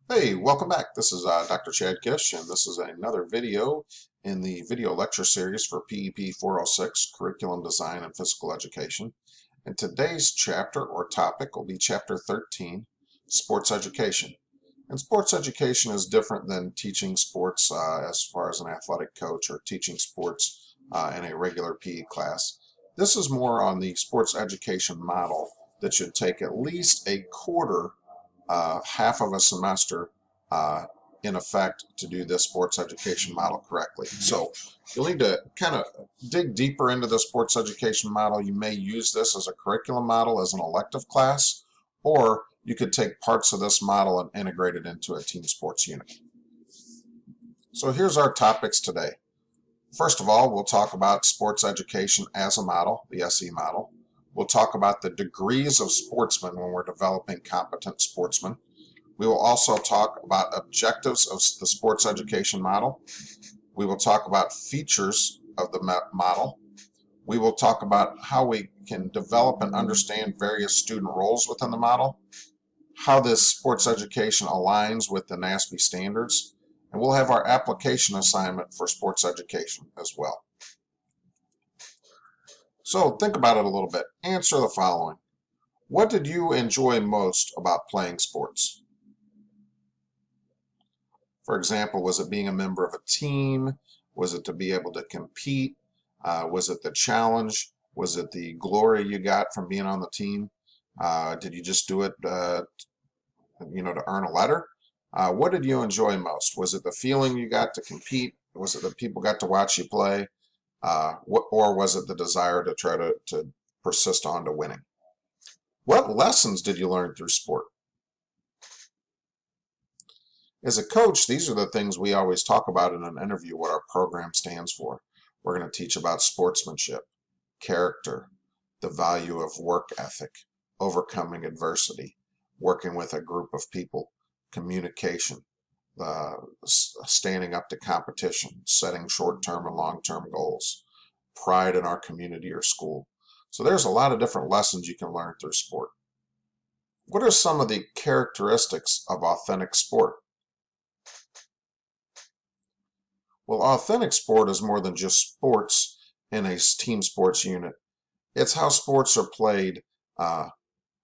Hey, welcome back. This is Dr. Chad Kish, and this is another video in the video lecture series for PEP 406, Curriculum Design and Physical Education. And today's chapter or topic will be Chapter 13, Sports Education. And sports education is different than teaching sports as far as an athletic coach or teaching sports in a regular PE class. This is more on the sports education model that should take at least a quarter half of a semester uh, in effect to do this sports education model correctly. So you'll need to kind of dig deeper into the sports education model. You may use this as a curriculum model as an elective class, or you could take parts of this model and integrate it into a team sports unit. So here's our topics today. First of all, we'll talk about sports education as a model, the SE model. We'll talk about the degrees of sportsmen when we're developing competent sportsmen. We will also talk about objectives of the sports education model. We will talk about features of the model. We will talk about how we can develop and understand various student roles within the model, how this sports education aligns with the NASB standards, and we'll have our application assignment for sports education as well. So think about it a little bit. Answer the following. What did you enjoy most about playing sports? For example, was it being a member of a team? Was it to be able to compete? Was it the challenge? Was it the glory you got from being on the team? Did you just do it, to earn a letter? What did you enjoy most? Was it the feeling you got to compete? Was it that people got to watch you play? Or was it the desire to try to persist on to winning? What lessons did you learn through sport? As a coach, these are the things we always talk about in an interview, what our program stands for. We're going to teach about sportsmanship, character, the value of work ethic, overcoming adversity, working with a group of people, communication, standing up to competition, setting short-term and long-term goals, pride in our community or school. So there's a lot of different lessons you can learn through sport. What are some of the characteristics of authentic sport? Well, authentic sport is more than just sports in a team sports unit. It's how sports are played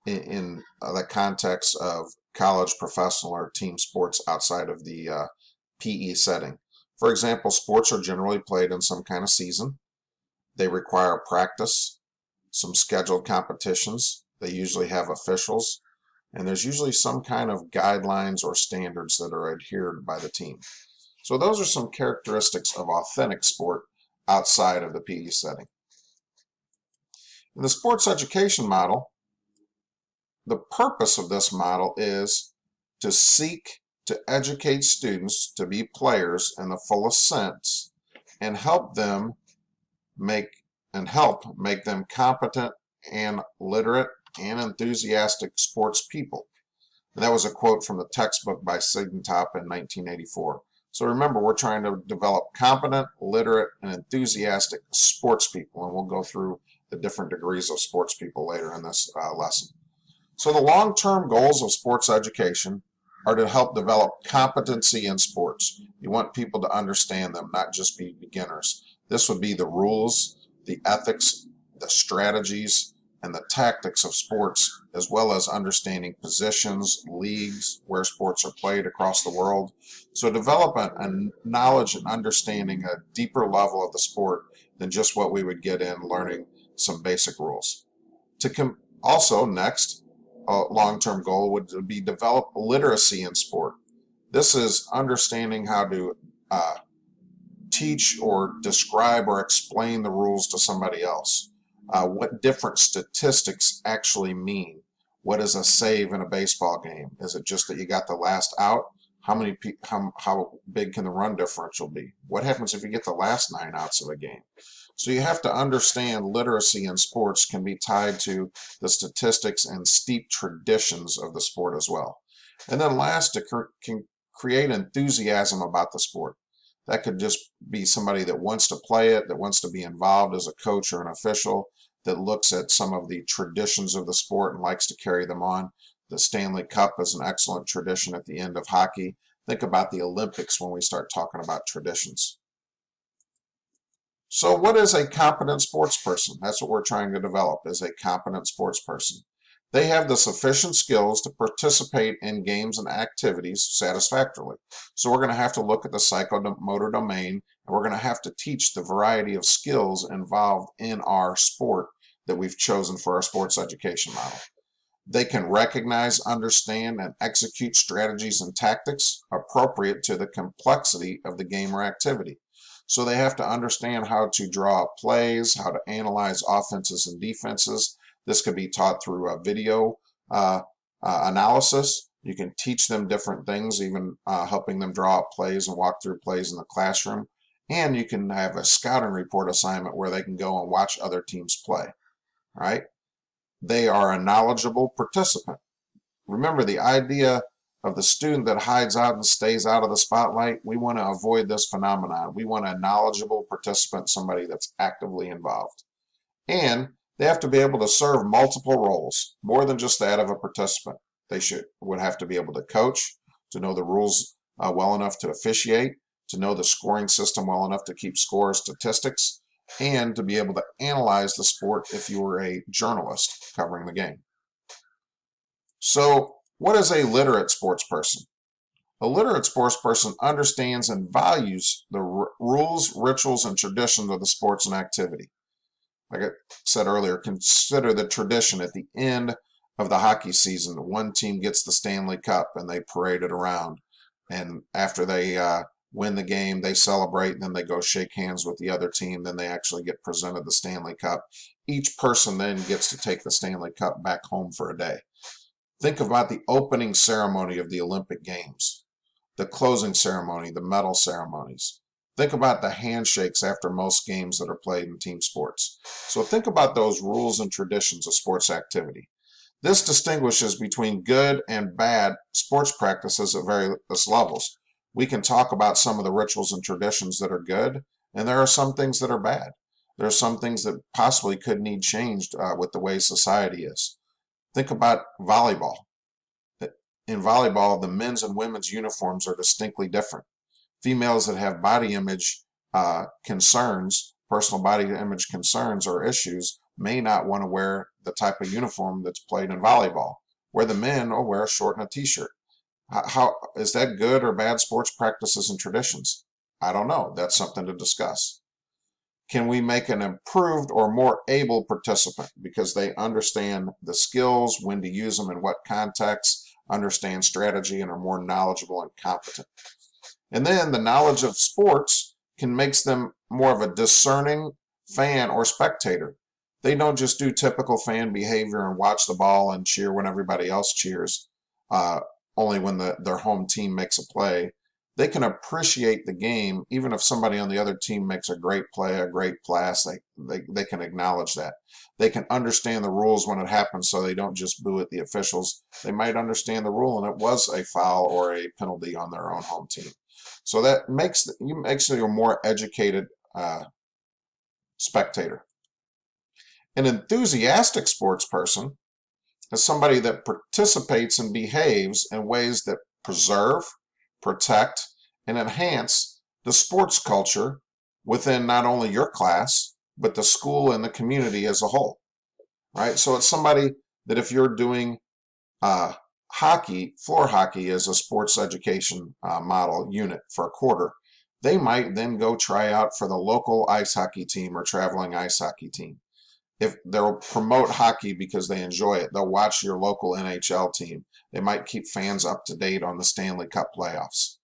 in the context of college, professional, or team sports outside of the PE setting. For example, sports are generally played in some kind of season. They require practice, some scheduled competitions. They usually have officials, and there's usually some kind of guidelines or standards that are adhered by the team. So those are some characteristics of authentic sport outside of the PE setting. In the sports education model, the purpose of this model is to seek to educate students to be players in the fullest sense and help make them competent and literate and enthusiastic sports people. And that was a quote from the textbook by Siegentop in 1984. So remember, we're trying to develop competent, literate, and enthusiastic sports people, and we'll go through the different degrees of sports people later in this lesson. So the long-term goals of sports education are to help develop competency in sports. You want people to understand them, not just be beginners. This would be the rules, the ethics, the strategies, and the tactics of sports, as well as understanding positions, leagues, where sports are played across the world. So develop a knowledge and understanding a deeper level of the sport than just what we would get in learning some basic rules. Also, next, a long-term goal would be develop literacy in sport. This is understanding how to teach or describe or explain the rules to somebody else. What different statistics actually mean. What is a save in a baseball game? Is it just that you got the last out? How big can the run differential be? What happens if you get the last 9 outs of a game? So you have to understand literacy in sports can be tied to the statistics and steep traditions of the sport as well. And then last, can create enthusiasm about the sport. That could just be somebody that wants to play it, that wants to be involved as a coach or an official, that looks at some of the traditions of the sport and likes to carry them on. The Stanley Cup is an excellent tradition at the end of hockey. Think about the Olympics when we start talking about traditions. So what is a competent sports person? That's what we're trying to develop, is a competent sports person. They have the sufficient skills to participate in games and activities satisfactorily. So we're going to have to look at the psychomotor domain, and we're going to have to teach the variety of skills involved in our sport that we've chosen for our sports education model. They can recognize, understand, and execute strategies and tactics appropriate to the complexity of the game or activity. So they have to understand how to draw up plays, how to analyze offenses and defenses. This could be taught through a video analysis. You can teach them different things, even helping them draw up plays and walk through plays in the classroom. And you can have a scouting report assignment where they can go and watch other teams play. All right? They are a knowledgeable participant. Remember, the idea of the student that hides out and stays out of the spotlight, we want to avoid this phenomenon. We want a knowledgeable participant, somebody that's actively involved. And they have to be able to serve multiple roles, more than just that of a participant. They would have to be able to coach, to know the rules well enough to officiate, to know the scoring system well enough to keep score statistics, and to be able to analyze the sport if you were a journalist covering the game. So, what is a literate sports person? A literate sports person understands and values the rules, rituals, and traditions of the sports and activity. Like I said earlier, consider the tradition at the end of the hockey season. One team gets the Stanley Cup and they parade it around. And after they win the game, they celebrate, and then they go shake hands with the other team. Then they actually get presented the Stanley Cup. Each person then gets to take the Stanley Cup back home for a day. Think about the opening ceremony of the Olympic Games, the closing ceremony, the medal ceremonies. Think about the handshakes after most games that are played in team sports. So think about those rules and traditions of sports activity. This distinguishes between good and bad sports practices at various levels. We can talk about some of the rituals and traditions that are good, and there are some things that are bad. There are some things that possibly could need changed with the way society is. Think about volleyball. In volleyball, the men's and women's uniforms are distinctly different. Females that have body image concerns, personal body image concerns or issues, may not want to wear the type of uniform that's played in volleyball, where the men will wear a short and a t-shirt. How is that good or bad sports practices and traditions? I don't know. That's something to discuss. Can we make an improved or more able participant because they understand the skills, when to use them in what context, understand strategy, and are more knowledgeable and competent? And then the knowledge of sports can make them more of a discerning fan or spectator. They don't just do typical fan behavior and watch the ball and cheer when everybody else cheers, only when their home team makes a play. They can appreciate the game even if somebody on the other team makes a great play, a great pass. They can acknowledge that. They can understand the rules when it happens, so they don't just boo at the officials. They might understand the rule and it was a foul or a penalty on their own home team. So that makes you a more educated spectator. An enthusiastic sports person is somebody that participates and behaves in ways that preserve, protect, and enhance the sports culture within not only your class, but the school and the community as a whole. Right? So it's somebody that if you're doing hockey, floor hockey as a sports education model unit for a quarter, they might then go try out for the local ice hockey team or traveling ice hockey team. If they'll promote hockey because they enjoy it, they'll watch your local NHL team. They might keep fans up to date on the Stanley Cup playoffs.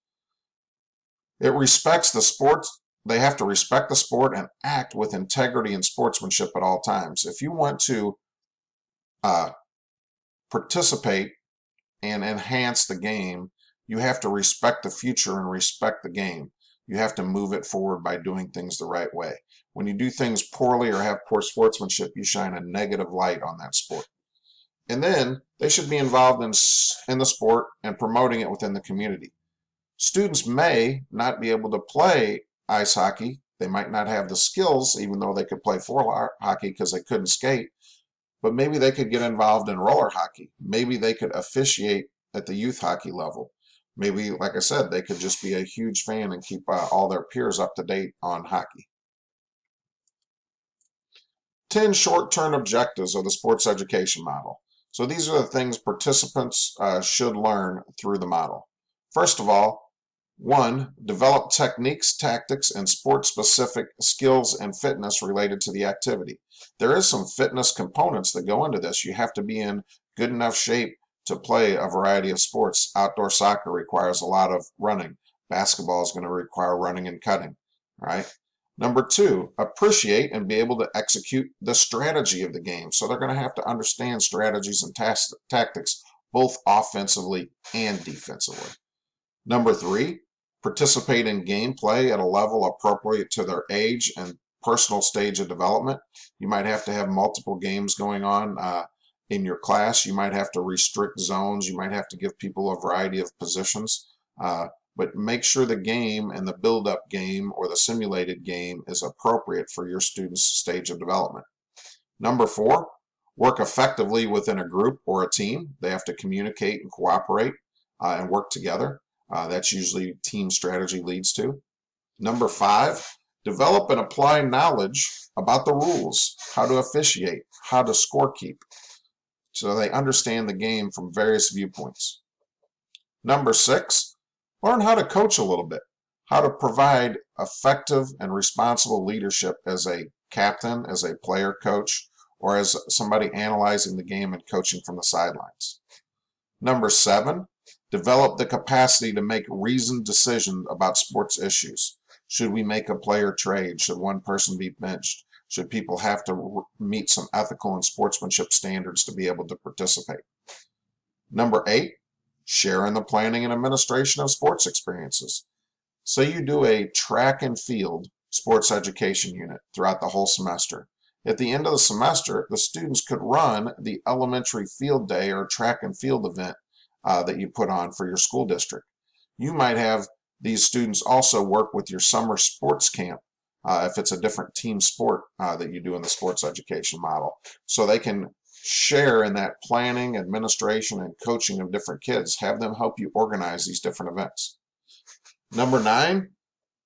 It respects the sports. They have to respect the sport and act with integrity and sportsmanship at all times. If you want to participate and enhance the game, you have to respect the future and respect the game. You have to move it forward by doing things the right way. When you do things poorly or have poor sportsmanship, you shine a negative light on that sport. And then they should be involved in the sport and promoting it within the community. Students may not be able to play ice hockey. They might not have the skills, even though they could play floor hockey because they couldn't skate. but maybe they could get involved in roller hockey. Maybe they could officiate at the youth hockey level. Maybe, like I said, they could just be a huge fan and keep all their peers up to date on hockey. 10 short-term objectives of the sports education model. So these are the things participants should learn through the model. First of all, 1, develop techniques, tactics, and sport-specific skills and fitness related to the activity. There is some fitness components that go into this. You have to be in good enough shape to play a variety of sports. Outdoor soccer requires a lot of running. Basketball is going to require running and cutting, right? Number 2, appreciate and be able to execute the strategy of the game. So they're going to have to understand strategies and tactics, both offensively and defensively. Number 3, participate in gameplay at a level appropriate to their age and personal stage of development. You might have to have multiple games going on in your class. You might have to restrict zones. You might have to give people a variety of positions. But make sure the game and the build-up game or the simulated game is appropriate for your student's stage of development. Number 4, work effectively within a group or a team. They have to communicate and cooperate and work together. That's usually team strategy leads to. Number 5, develop and apply knowledge about the rules, how to officiate, how to scorekeep, so they understand the game from various viewpoints. Number 6, learn how to coach a little bit, how to provide effective and responsible leadership as a captain, as a player coach, or as somebody analyzing the game and coaching from the sidelines. Number 7, develop the capacity to make reasoned decisions about sports issues. Should we make a player trade? Should one person be benched? Should people have to meet some ethical and sportsmanship standards to be able to participate? Number 8, share in the planning and administration of sports experiences. So you do a track and field sports education unit throughout the whole semester. At the end of the semester, the students could run the elementary field day or track and field event that you put on for your school district. You might have these students also work with your summer sports camp if it's a different team sport that you do in the sports education model. So they can share in that planning, administration, and coaching of different kids. Have them help you organize these different events. Number 9,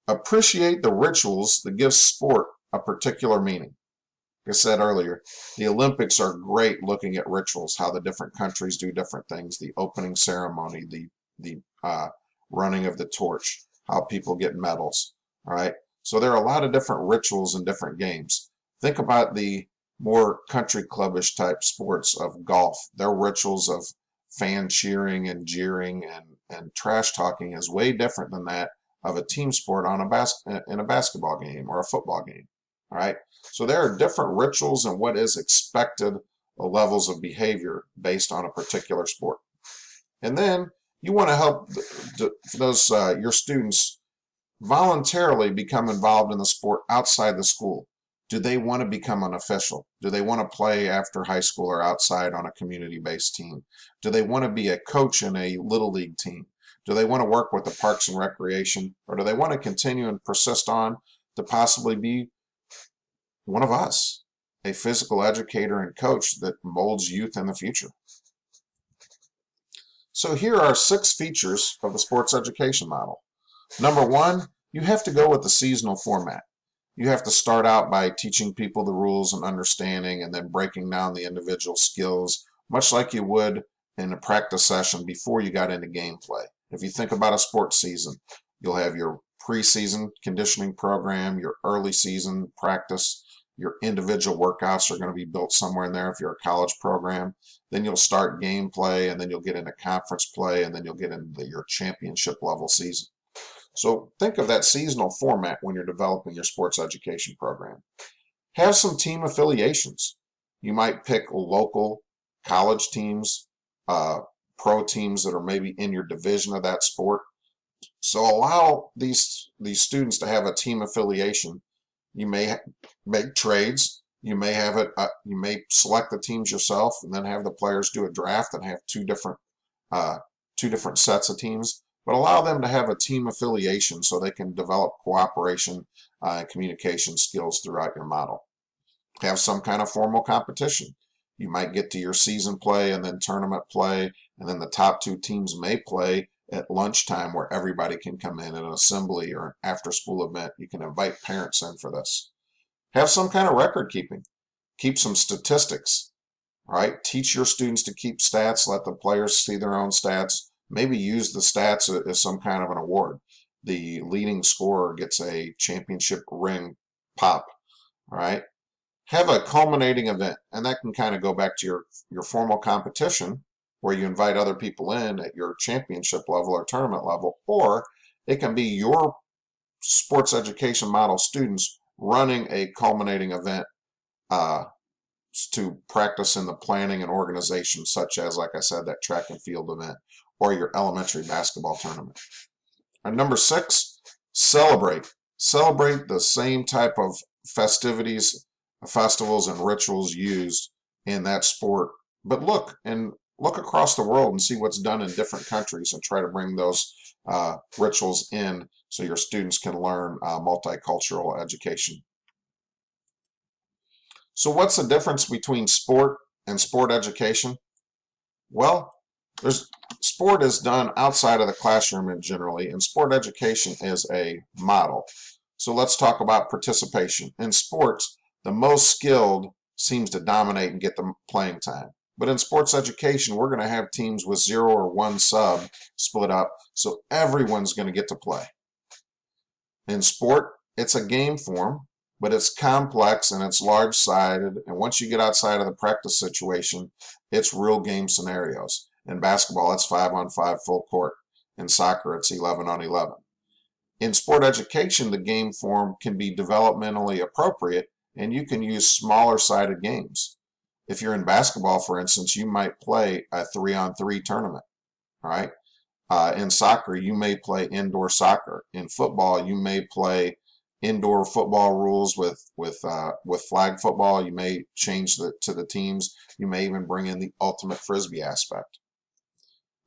appreciate the rituals that give sport a particular meaning. Like I said earlier, the Olympics are great looking at rituals, how the different countries do different things, the opening ceremony, the running of the torch, how people get medals, all right? So there are a lot of different rituals in different games. Think about the more country clubbish type sports of golf. Their rituals of fan cheering and jeering and trash talking is way different than that of a team sport on in a basketball game or a football game. All right. So there are different rituals and what is expected levels of behavior based on a particular sport. And then you want to help those your students voluntarily become involved in the sport outside the school. Do they want to become an official? Do they want to play after high school or outside on a community-based team? Do they want to be a coach in a little league team? Do they want to work with the Parks and Recreation? Or do they want to continue and persist on to possibly be one of us, a physical educator and coach that molds youth in the future? So here are 6 features of the sports education model. Number 1, you have to go with the seasonal format. You have to start out by teaching people the rules and understanding and then breaking down the individual skills, much like you would in a practice session before you got into gameplay. If you think about a sports season, you'll have your preseason conditioning program, your early season practice, your individual workouts are going to be built somewhere in there if you're a college program. Then you'll start gameplay, and then you'll get into conference play, and then you'll get into your championship level season. So think of that seasonal format when you're developing your sports education program. Have some team affiliations. You might pick local college teams, pro teams that are maybe in your division of that sport. So allow these students to have a team affiliation. You may make trades. You may have it. You may select the teams yourself, and then have the players do a draft and have two different sets of teams. But allow them to have a team affiliation so they can develop cooperation and communication skills throughout your model. Have some kind of formal competition. You might get to your season play and then tournament play, and then the top two teams may play at lunchtime where everybody can come in an assembly or an after school event. You can invite parents in for this. Have some kind of record keeping. Keep some statistics, right? Teach your students to keep stats. Let the players see their own stats. Maybe use the stats as some kind of an award. The leading scorer gets a championship ring pop, right? Have a culminating event, and that can kind of go back to your formal competition where you invite other people in at your championship level or tournament level, or it can be your sports education model students running a culminating event to practice in the planning and organization, such as, like I said, that track and field event or your elementary basketball tournament. And number 6, celebrate. Celebrate the same type of festivities, festivals, and rituals used in that sport. But look across the world and see what's done in different countries and try to bring those rituals in so your students can learn multicultural education. So what's the difference between sport and sport education? Well, sport is done outside of the classroom generally, and sport education is a model. So let's talk about participation. In sports, the most skilled seems to dominate and get the playing time. But in sports education, we're going to have teams with 0 or 1 sub split up, so everyone's going to get to play. In sport, it's a game form, but it's complex and it's large-sided, and once you get outside of the practice situation, it's real game scenarios. In basketball, it's 5-on-5 full court. In soccer, it's 11-on-11. In sport education, the game form can be developmentally appropriate, and you can use smaller-sided games. If you're in basketball, for instance, you might play a 3-on-3 tournament, right? In soccer, you may play indoor soccer. In football, you may play indoor football rules with flag football. You may change to the teams. You may even bring in the ultimate frisbee aspect.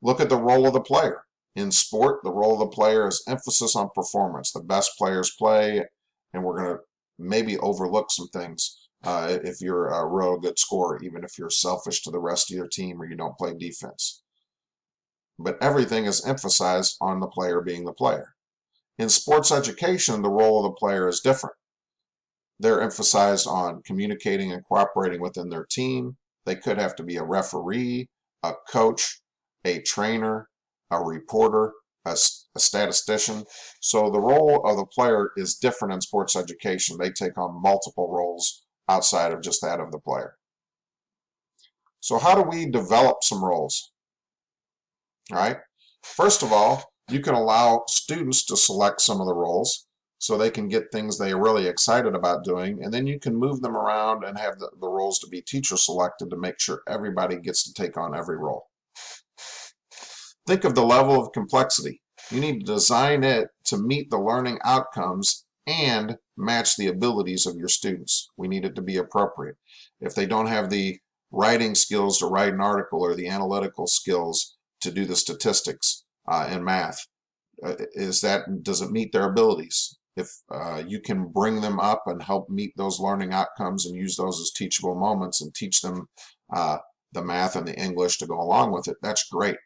Look at the role of the player. In sport, the role of the player is emphasis on performance. The best players play, and we're going to maybe overlook some things if you're a real good scorer, even if you're selfish to the rest of your team or you don't play defense. But everything is emphasized on the player being the player. In sports education, the role of the player is different. They're emphasized on communicating and cooperating within their team. They could have to be a referee, a coach, a trainer, a reporter, a statistician. So the role of the player is different in sports education. They take on multiple roles outside of just that of the player. So how do we develop some roles? All right. First of all, you can allow students to select some of the roles so they can get things they are really excited about doing, and then you can move them around and have the roles to be teacher selected to make sure everybody gets to take on every role. Think of the level of complexity. You need to design it to meet the learning outcomes and match the abilities of your students. We need it to be appropriate. If they don't have the writing skills to write an article or the analytical skills to do the statistics in math, does it meet their abilities? If you can bring them up and help meet those learning outcomes and use those as teachable moments and teach them the math and the English to go along with it, that's great.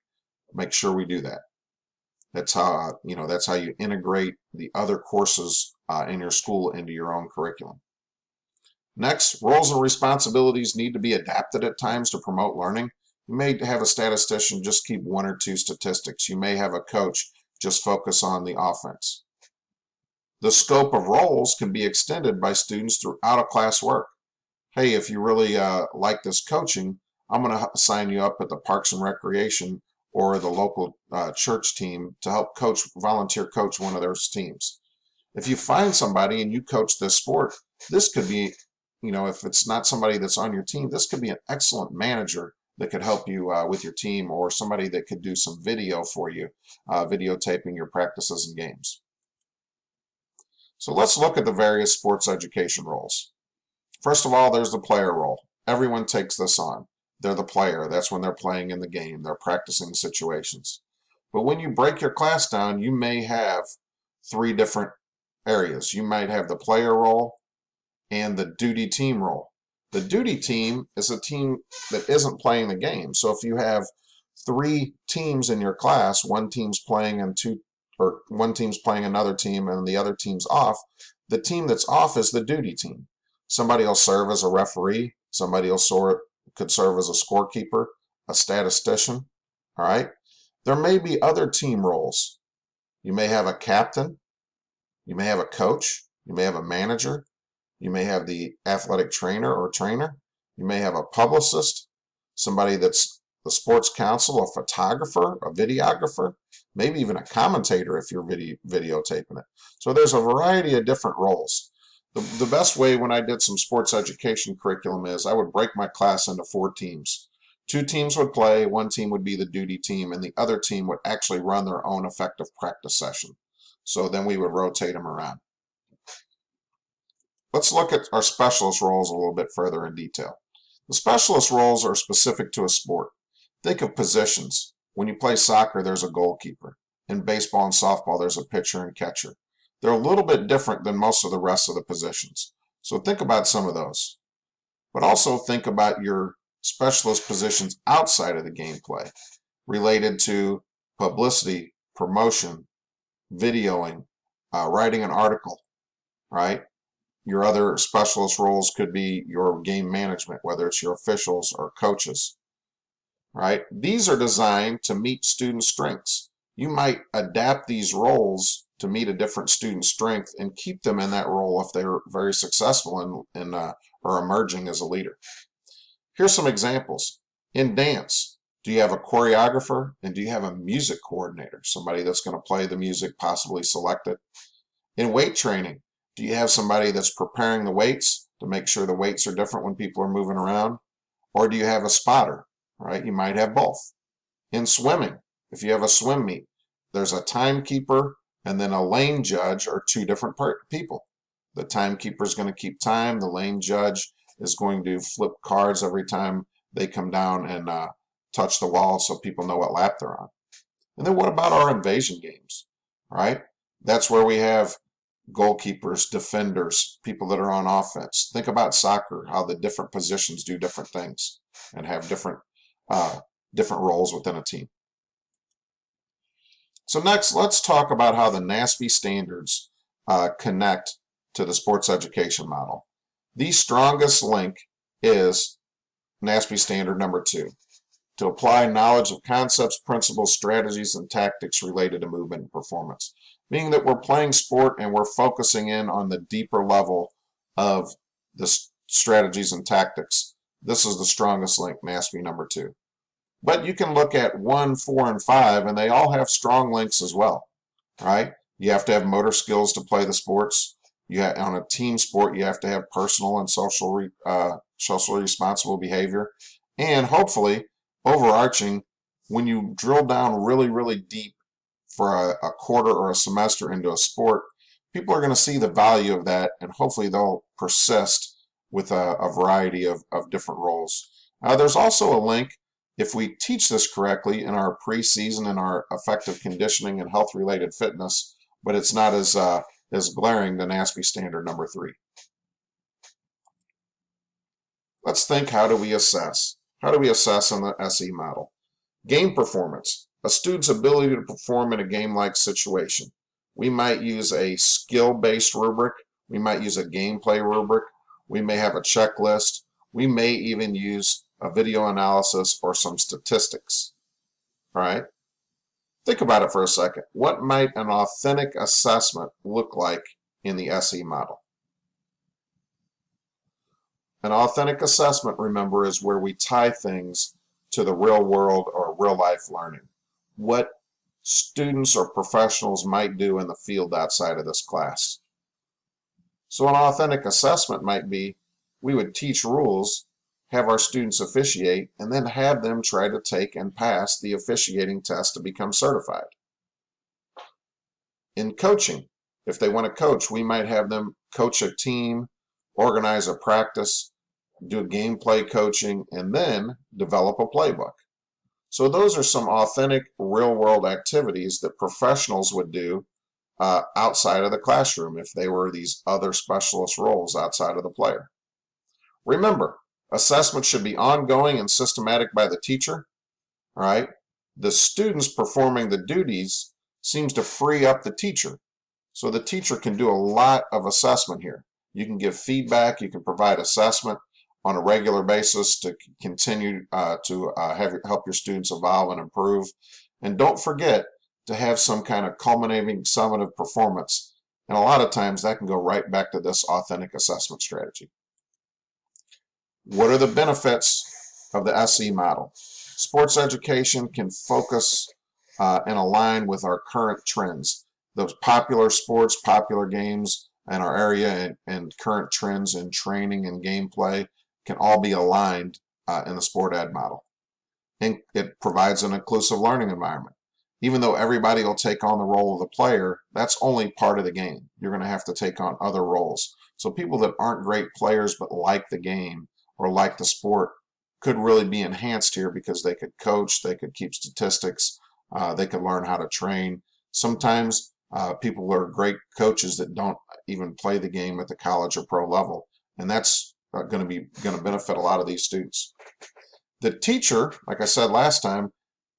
Make sure we do that. That's how you integrate the other courses in your school into your own curriculum. Next, roles and responsibilities need to be adapted at times to promote learning. You may have a statistician just keep 1 or 2 statistics. You may have a coach just focus on the offense. The scope of roles can be extended by students throughout a class work. Hey, if you really like this coaching, I'm going to sign you up at the Parks and Recreation or the local church team to help volunteer coach one of their teams. If you find somebody and you coach this sport, this could be, if it's not somebody that's on your team, this could be an excellent manager that could help you with your team, or somebody that could do some video for you, videotaping your practices and games. So let's look at the various sports education roles. First of all, there's the player role. Everyone takes this on. They're the player. That's when they're playing in the game. They're practicing situations. But when you break your class down, you may have 3 different areas. You might have the player role and the duty team role. The duty team is a team that isn't playing the game. So if you have three teams in your class, one team's playing and one team's playing another team and the other team's off, the team that's off is the duty team. Somebody will serve as a referee, somebody could serve as a scorekeeper, a statistician, all right? There may be other team roles. You may have a captain, you may have a coach, you may have a manager, you may have the athletic trainer or trainer, you may have a publicist, somebody that's the sports counsel, a photographer, a videographer, maybe even a commentator if you're videotaping it. So there's a variety of different roles. The best way when I did some sports education curriculum is I would break my class into 4 teams. 2 teams would play, 1 team would be the duty team, and the other team would actually run their own effective practice session. So then we would rotate them around. Let's look at our specialist roles a little bit further in detail. The specialist roles are specific to a sport. Think of positions. When you play soccer, there's a goalkeeper. In baseball and softball, there's a pitcher and catcher. They're a little bit different than most of the rest of the positions. So think about some of those. But also think about your specialist positions outside of the gameplay, related to publicity, promotion, videoing, writing an article, right? Your other specialist roles could be your game management, whether it's your officials or coaches, right? These are designed to meet student strengths. You might adapt these roles to meet a different student strength and keep them in that role if they're very successful and are emerging as a leader. Here's some examples. In dance, do you have a choreographer and do you have a music coordinator, somebody that's going to play the music, possibly select it? In weight training, do you have somebody that's preparing the weights to make sure the weights are different when people are moving around? Or do you have a spotter, right? You might have both. In swimming, if you have a swim meet, there's a timekeeper and then a lane judge are 2 different people. The timekeeper is going to keep time. The lane judge is going to flip cards every time they come down and touch the wall so people know what lap they're on. And then what about our invasion games, right? That's where we have goalkeepers, defenders, people that are on offense. Think about soccer, how the different positions do different things and have different roles within a team. So next, let's talk about how the NASB standards connect to the sports education model. The strongest link is NASB standard number 2, to apply knowledge of concepts, principles, strategies, and tactics related to movement and performance. Meaning that we're playing sport and we're focusing in on the deeper level of the strategies and tactics. This is the strongest link, NASB number 2. But you can look at 1, 4, and 5, and they all have strong links as well, right? You have to have motor skills to play the sports. On a team sport, you have to have personal and socially responsible behavior. And hopefully, overarching, when you drill down really, really deep for a quarter or a semester into a sport, people are going to see the value of that, and hopefully they'll persist with a variety of different roles. There's also a link, if we teach this correctly, in our preseason and our effective conditioning and health-related fitness, but it's not as glaring than NASB standard number 3. Let's think, how do we assess? How do we assess in the SE model? Game performance, a student's ability to perform in a game-like situation. We might use a skill-based rubric. We might use a gameplay rubric. We may have a checklist. We may even use a video analysis or some statistics. All right? Think about it for a second. What might an authentic assessment look like in the SE model? An authentic assessment, remember, is where we tie things to the real world or real life learning. What students or professionals might do in the field outside of this class. So an authentic assessment might be, we would teach rules, have our students officiate, and then have them try to take and pass the officiating test to become certified. In coaching, if they want to coach, we might have them coach a team, organize a practice, do gameplay coaching, and then develop a playbook. So those are some authentic real-world activities that professionals would do outside of the classroom if they were these other specialist roles outside of the player. Remember, Assessment should be ongoing and systematic by the teacher. All right. The students performing the duties seems to free up the teacher. So the teacher can do a lot of assessment here. You can give feedback, you can provide assessment on a regular basis to continue to help your students evolve and improve. And don't forget to have some kind of culminating summative performance. And a lot of times that can go right back to this authentic assessment strategy. What are the benefits of the SE model? Sports education can focus and align with our current trends. Those popular sports, popular games in our area, and current trends in training and gameplay can all be aligned in the sport ed model. And it provides an inclusive learning environment. Even though everybody will take on the role of the player, that's only part of the game. You're going to have to take on other roles. So people that aren't great players but like the game or like the sport could really be enhanced here because they could coach, they could keep statistics, they could learn how to train. Sometimes people are great coaches that don't even play the game at the college or pro level, and that's going to benefit a lot of these students. The teacher, like I said last time,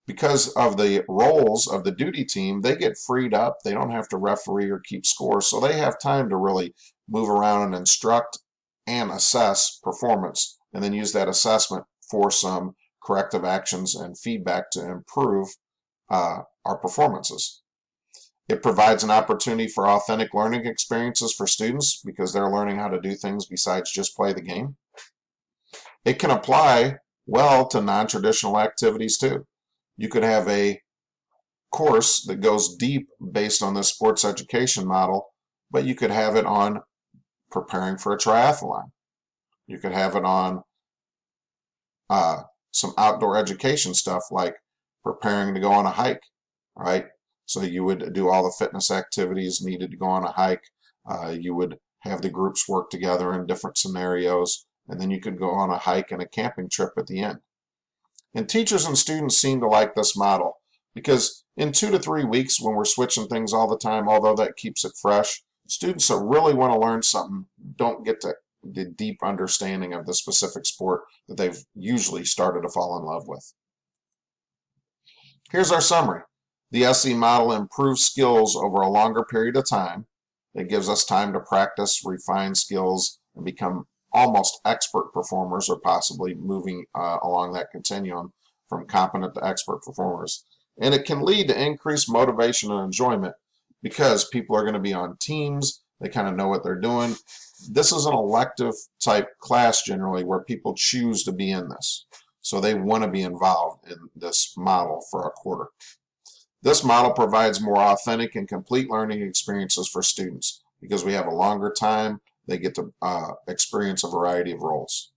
because of the roles of the duty team, they get freed up. They don't have to referee or keep score, so they have time to really move around and instruct and assess performance, and then use that assessment for some corrective actions and feedback to improve our performances. It provides an opportunity for authentic learning experiences for students because they're learning how to do things besides just play the game. It can apply well to non-traditional activities too. You could have a course that goes deep based on this sports education model, but you could have it on preparing for a triathlon. You could have it on some outdoor education stuff like preparing to go on a hike, right? So you would do all the fitness activities needed to go on a hike. You would have the groups work together in different scenarios, and then you could go on a hike and a camping trip at the end. And teachers and students seem to like this model because in 2 to 3 weeks when we're switching things all the time, although that keeps it fresh, students that really want to learn something don't get to the deep understanding of the specific sport that they've usually started to fall in love with. Here's our summary. The SE model improves skills over a longer period of time. It gives us time to practice, refine skills, and become almost expert performers, or possibly moving along that continuum from competent to expert performers. And it can lead to increased motivation and enjoyment because people are going to be on teams. They kind of know what they're doing. This is an elective type class generally where people choose to be in this. So they want to be involved in this model for a quarter. This model provides more authentic and complete learning experiences for students because we have a longer time. They get to experience a variety of roles.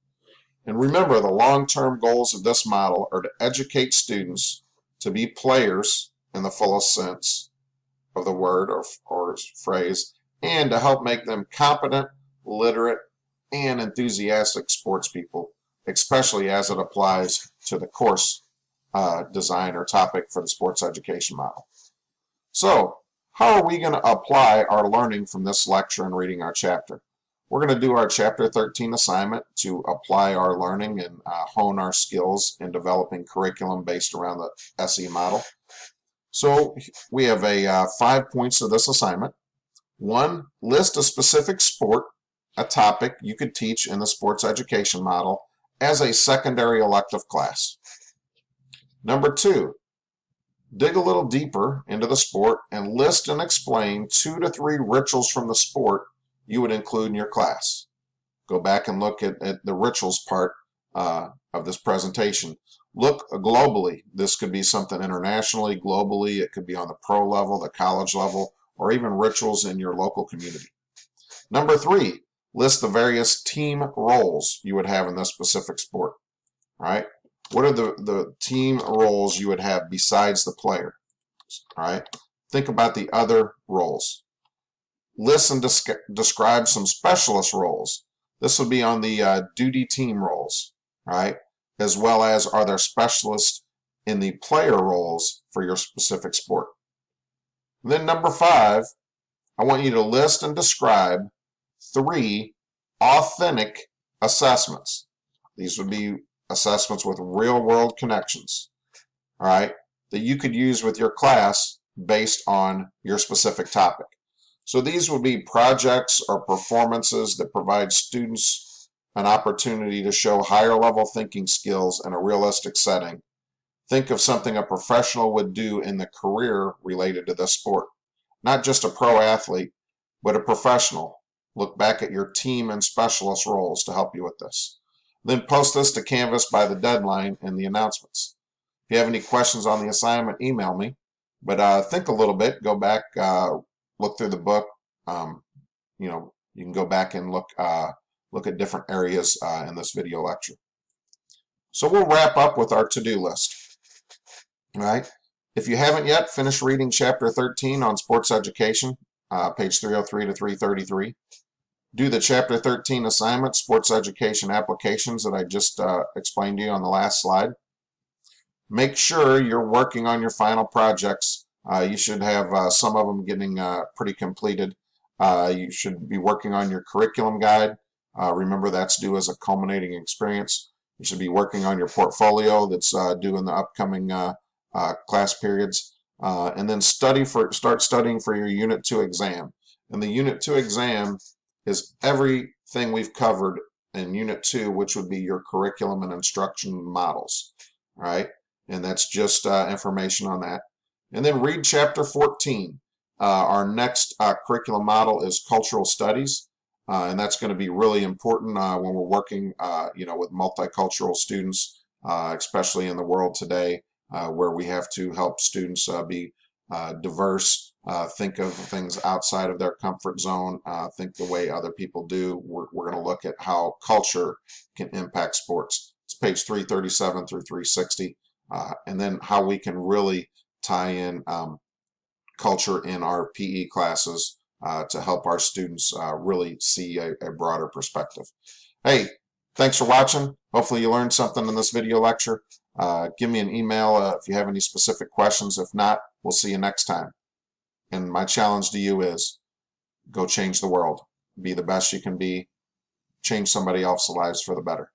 And remember, the long-term goals of this model are to educate students to be players in the fullest sense of the word or phrase, and to help make them competent, literate, and enthusiastic sports people, especially as it applies to the course design or topic for the sports education model. So, how are we going to apply our learning from this lecture and reading our chapter? We're going to do our Chapter 13 assignment to apply our learning and hone our skills in developing curriculum based around the SE model. So we have 5 points to this assignment. 1, list a specific sport, a topic you could teach in the sports education model as a secondary elective class. Number 2, dig a little deeper into the sport and list and explain 2 to 3 rituals from the sport you would include in your class. Go back and look at the rituals part of this presentation. Look globally. This could be something internationally, globally. It could be on the pro level, the college level, or even rituals in your local community. Number 3, list the various team roles you would have in this specific sport. All right? What are the team roles you would have besides the player? All right? Think about the other roles. List and describe some specialist roles. This would be on the duty team roles, right? As well as are there specialists in the player roles for your specific sport. Then number 5, I want you to list and describe 3 authentic assessments. These would be assessments with real world connections, all right, that you could use with your class based on your specific topic. So these would be projects or performances that provide students an opportunity to show higher level thinking skills in a realistic setting. Think of something a professional would do in the career related to this sport. Not just a pro athlete, but a professional. Look back at your team and specialist roles to help you with this. Then post this to Canvas by the deadline in the announcements. If you have any questions on the assignment, email me. But think a little bit, go back, look through the book. You can go back and look at different areas in this video lecture. So we'll wrap up with our to-do list. All right. If you haven't yet, finish reading Chapter 13 on sports education, page 303 to 333. Do the Chapter 13 assignment, sports education applications that I just explained to you on the last slide. Make sure you're working on your final projects. You should have some of them getting pretty completed. You should be working on your curriculum guide. Remember, that's due as a culminating experience. You should be working on your portfolio that's due in the upcoming class periods. And then start studying for your Unit 2 exam. And the Unit 2 exam is everything we've covered in Unit 2, which would be your curriculum and instruction models. All right? And that's just information on that. And then read Chapter 14. Our next curriculum model is cultural studies, and that's going to be really important when we're working, with multicultural students, especially in the world today, where we have to help students be diverse, think of things outside of their comfort zone, think the way other people do. We're going to look at how culture can impact sports. It's page 337 through 360. And then how we can really tie in culture in our PE classes to help our students really see a broader perspective. Hey, thanks for watching. Hopefully you learned something in this video lecture. Give me an email if you have any specific questions. If not, we'll see you next time. And my challenge to you is go change the world. Be the best you can be. Change somebody else's lives for the better.